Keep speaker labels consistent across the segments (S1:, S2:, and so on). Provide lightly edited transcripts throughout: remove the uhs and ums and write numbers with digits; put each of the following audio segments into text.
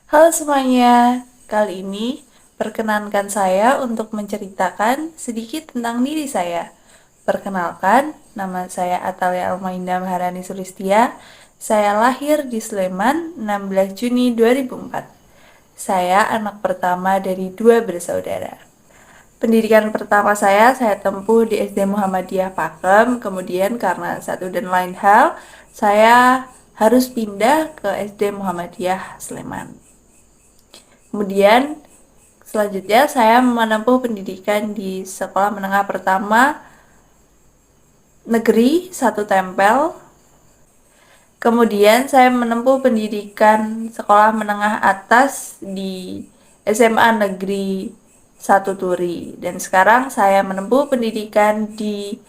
S1: Halo semuanya, kali ini perkenankan saya untuk menceritakan sedikit tentang diri saya. Perkenalkan, nama saya Atalia Almainda Maharani Sulistia. Saya lahir di Sleman 16 Juni 2004. Saya anak pertama dari dua bersaudara. Pendidikan pertama saya tempuh di SD Muhammadiyah Pakem, kemudian karena satu dan lain hal, saya harus pindah ke SD Muhammadiyah Sleman. Kemudian selanjutnya saya menempuh pendidikan di sekolah menengah pertama negeri Satu Tempel. Kemudian saya menempuh pendidikan sekolah menengah atas di SMA Negeri Satu Turi. Dan sekarang saya menempuh pendidikan di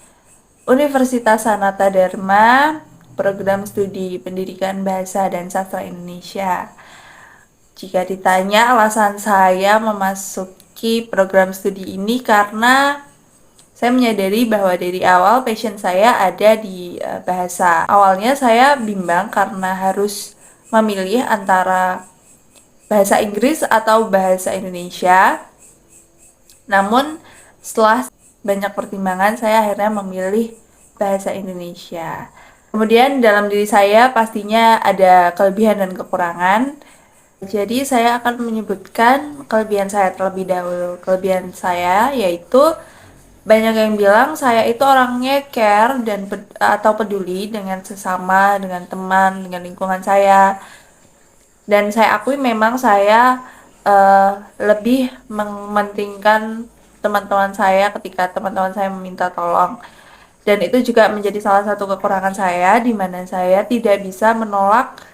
S1: Universitas Sanata Dharma, program studi Pendidikan Bahasa dan Sastra Indonesia. Jika ditanya alasan saya memasuki program studi ini karena saya menyadari bahwa dari awal passion saya ada di bahasa. Awalnya saya bimbang karena harus memilih antara bahasa Inggris atau bahasa Indonesia. Namun setelah banyak pertimbangan saya akhirnya memilih bahasa Indonesia. Kemudian dalam diri saya pastinya ada kelebihan dan kekurangan. Jadi saya akan menyebutkan kelebihan saya terlebih dahulu. Kelebihan saya yaitu banyak yang bilang saya itu orangnya care dan atau peduli dengan sesama, dengan teman, dengan lingkungan saya. Dan saya akui memang saya lebih mementingkan teman-teman saya ketika teman-teman saya meminta tolong. Dan itu juga menjadi salah satu kekurangan saya di mana saya tidak bisa menolak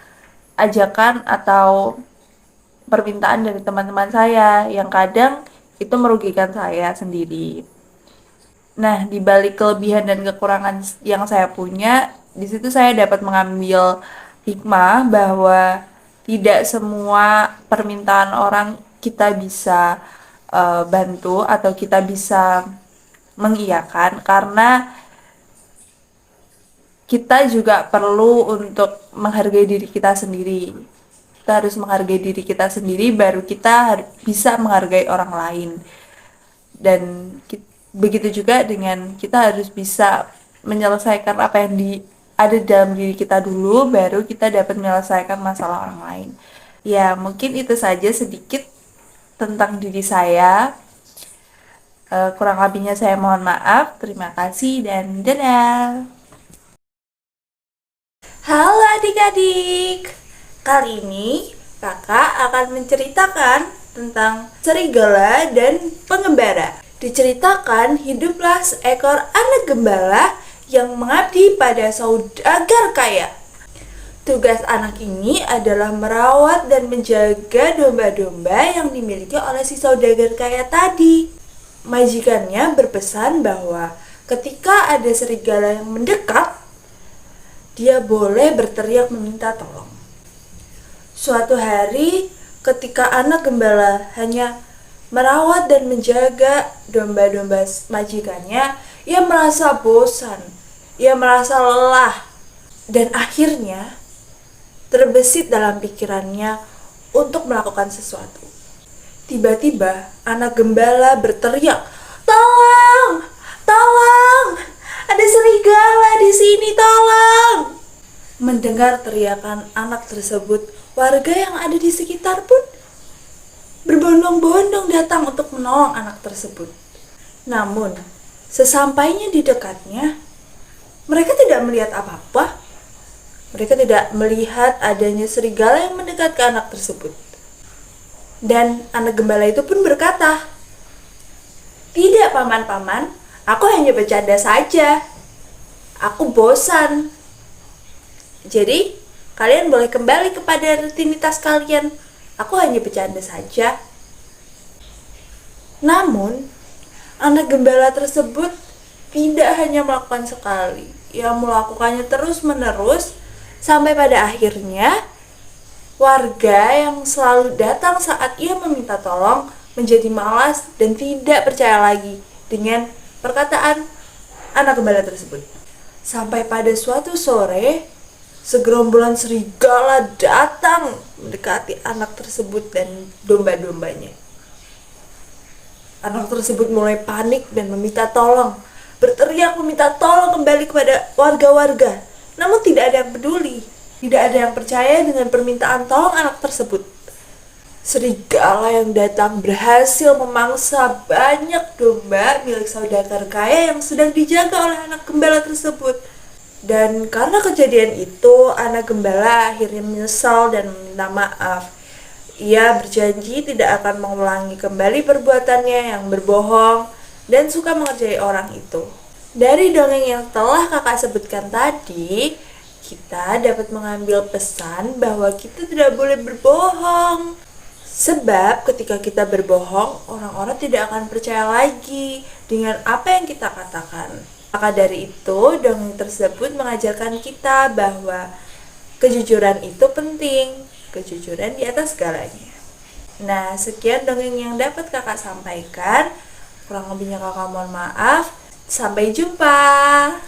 S1: ajakan atau permintaan dari teman-teman saya yang kadang itu merugikan saya sendiri. Nah, di balik kelebihan dan kekurangan yang saya punya, di situ saya dapat mengambil hikmah bahwa tidak semua permintaan orang kita bisa bantu atau kita bisa mengiyakan karena kita juga perlu untuk menghargai diri kita sendiri. Kita harus menghargai diri kita sendiri baru kita bisa menghargai orang lain. Dan begitu juga dengan kita harus bisa menyelesaikan apa yang ada dalam diri kita dulu baru kita dapat menyelesaikan masalah orang lain. Ya, mungkin itu saja sedikit tentang diri saya. Kurang lebihnya saya mohon maaf. Terima kasih dan dadah. Halo adik-adik. Kali ini kakak akan menceritakan tentang serigala dan pengembara. Diceritakan hiduplah seekor anak gembala yang mengabdi pada saudagar kaya. Tugas anak ini adalah merawat dan menjaga domba-domba yang dimiliki oleh si saudagar kaya tadi. Majikannya berpesan bahwa ketika ada serigala yang mendekat, dia boleh berteriak meminta tolong. Suatu hari, ketika anak gembala hanya merawat dan menjaga domba-domba majikannya, ia merasa bosan, ia merasa lelah, dan akhirnya terbesit dalam pikirannya untuk melakukan sesuatu. Tiba-tiba anak gembala berteriak, "Tolong! Tolong! Ada serigala di sini, tolong!" Mendengar teriakan anak tersebut, warga yang ada di sekitar pun berbondong-bondong datang untuk menolong anak tersebut. Namun, sesampainya di dekatnya, mereka tidak melihat apa-apa. Mereka tidak melihat adanya serigala yang mendekat ke anak tersebut. Dan anak gembala itu pun berkata, "Tidak, paman-paman, aku hanya bercanda saja. Aku bosan. Jadi, kalian boleh kembali kepada rutinitas kalian. Aku hanya bercanda saja." Namun, anak gembala tersebut tidak hanya melakukan sekali. Ia melakukannya terus-menerus sampai pada akhirnya warga yang selalu datang saat ia meminta tolong menjadi malas dan tidak percaya lagi dengan perkataan anak gembala tersebut. Sampai pada suatu sore, segerombolan serigala datang
S2: mendekati anak tersebut dan domba-dombanya. Anak tersebut mulai panik dan meminta tolong, berteriak meminta tolong kembali kepada warga-warga. Namun tidak ada yang peduli, tidak ada yang percaya dengan permintaan tolong anak tersebut. Serigala yang datang berhasil memangsa banyak domba milik saudagar kaya yang sedang dijaga oleh anak gembala tersebut. Dan karena kejadian itu, anak gembala akhirnya menyesal dan meminta maaf. Ia berjanji tidak akan mengulangi kembali perbuatannya yang berbohong dan suka mengerjai orang itu. Dari dongeng yang telah kakak sebutkan tadi, kita dapat mengambil pesan bahwa kita tidak boleh berbohong. Sebab ketika kita berbohong, orang-orang tidak akan percaya lagi dengan apa yang kita katakan. Maka dari itu, dongeng tersebut mengajarkan kita bahwa kejujuran itu penting. Kejujuran di atas segalanya. Nah, sekian dongeng yang dapat kakak sampaikan. Kurang lebihnya kakak mohon maaf. Sampai jumpa.